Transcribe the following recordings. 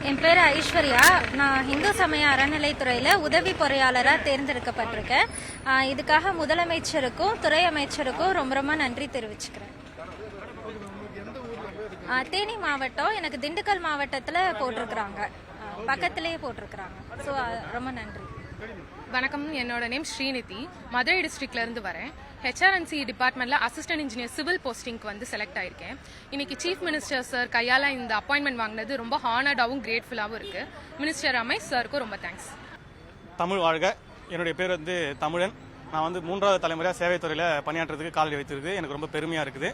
என் பேர் ஐஸ்வர்யா. நான் இந்து சமய அறநிலைத்துறையில் உதவி பொறியாளராக தேர்ந்தெடுக்கப்பட்டிருக்கேன். இதுக்காக முதலமைச்சருக்கும் துறை அமைச்சருக்கும் ரொம்ப ரொம்ப நன்றி தெரிவிச்சுக்கிறேன். தேனி மாவட்டம், எனக்கு திண்டுக்கல் மாவட்டத்தில் போட்டிருக்கிறாங்க, பக்கத்திலேயே போட்டிருக்கிறாங்க. ஸோ ரொம்ப நன்றி. வணக்கம், என்னோட நேம் ஸ்ரீநிதி. மதுரை டிஸ்ட்ரிக்ட்ல இருந்து வரேன். ஹெச்ஆர்என்சி டிபார்ட்மெண்ட்ல அசிஸ்டன்ட் இன்ஜினியர் சிவில் போஸ்டிங்க்கு வந்து செலக்ட் ஆயிருக்கேன். இன்னைக்கு சீஃப் மினிஸ்டர் சார் கையால இந்த அப்பாயின்மெண்ட் வாங்கினது ரொம்ப ஹானர்டாகவும் கிரேட்ஃபுல்லாகவும் இருக்கு. மினிஸ்டர் ரமேஷ் சாருக்கும் ரொம்ப தேங்க்ஸ். தமிழ் வாழ்க. என்னுடைய பேர் வந்து தமிழன். நான் வந்து 3வது தலைமுறையாக சேவைத்துறையில் பணியாற்றுறதுக்கு கால் வைத்திருக்கு. எனக்கு ரொம்ப பெருமையாக இருக்குது.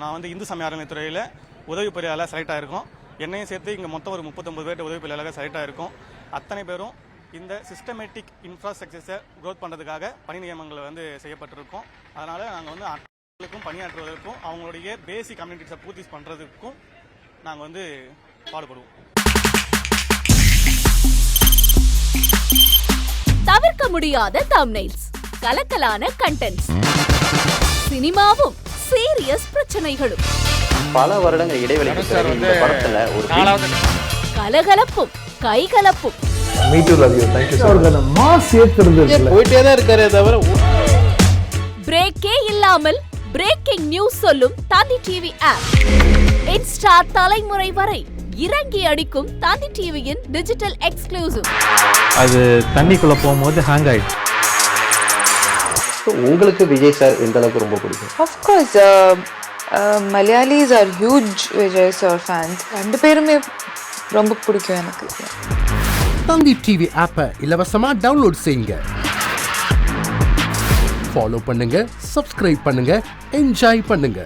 நான் வந்து இந்து சமய அறநிலைத்துறையில் உதவி பொறியாளராக செலக்ட் ஆகிருக்கோம். என்னையும் சேர்த்து இங்கே மொத்தம் ஒரு 39 பேர் உதவி பொறியாளராக செலக்ட் ஆகிருக்கோம். அத்தனை பேரும் இந்த சிஸ்டமேட்டிக் இன்ஃப்ராஸ்ட்ரக்சர்ஸை க்ரோத் பண்ணுறதுக்காக பணி நியமனங்கள் வந்து செய்யப்பட்டிருக்கோம். அதனால் நாங்கள் வந்து அனைவருக்கும் பணியாற்றுவதற்கும் அவங்களுடைய பேசிக் கம்யூனிட்டிஸை பூர்த்தி பண்ணுறதுக்கும் நாங்கள் வந்து பாடுபடுவோம். தவிர்க்க முடியாத தம்ப்நெயில்ஸ், கலக்கலான கண்டென்ட்ஸ், சினிமாவும் சீரியஸ் பிரச்சனைகளும், பல வருடங்கள் இடைவெளிக்கு பிறகு இந்த படத்துல ஒரு கலகலப்பும் கைகலப்பும், பிரேக்கே இல்லாமல் பிரேக்கிங் நியூஸ் சொல்லும் தந்தி டிவி ஆப். இன்ஸ்டா தலைமுறை வரை இறங்கி அடிக்கும் தந்தி டிவியின் டிஜிட்டல் எக்ஸ்க்ளூசிவ். அது தண்ணிக்குள்ள போகும்போது ஹேங் ஆயிடுச்சு. உங்களுக்கு விஜய் சார் எந்த அளவுக்கு ரொம்ப பிடிக்கும்? Of course, Malayalis are huge Vijay sir fans. ரெண்டு பேருமே ரொம்ப பிடிக்கும் எனக்கு. தந்தி டிவி ஆப்பை இலவசமா டவுன்லோட் செய்யுங்க. ஃபாலோ பண்ணுங்க, சப்ஸ்கிரைப் பண்ணுங்க, என்ஜாய் பண்ணுங்க.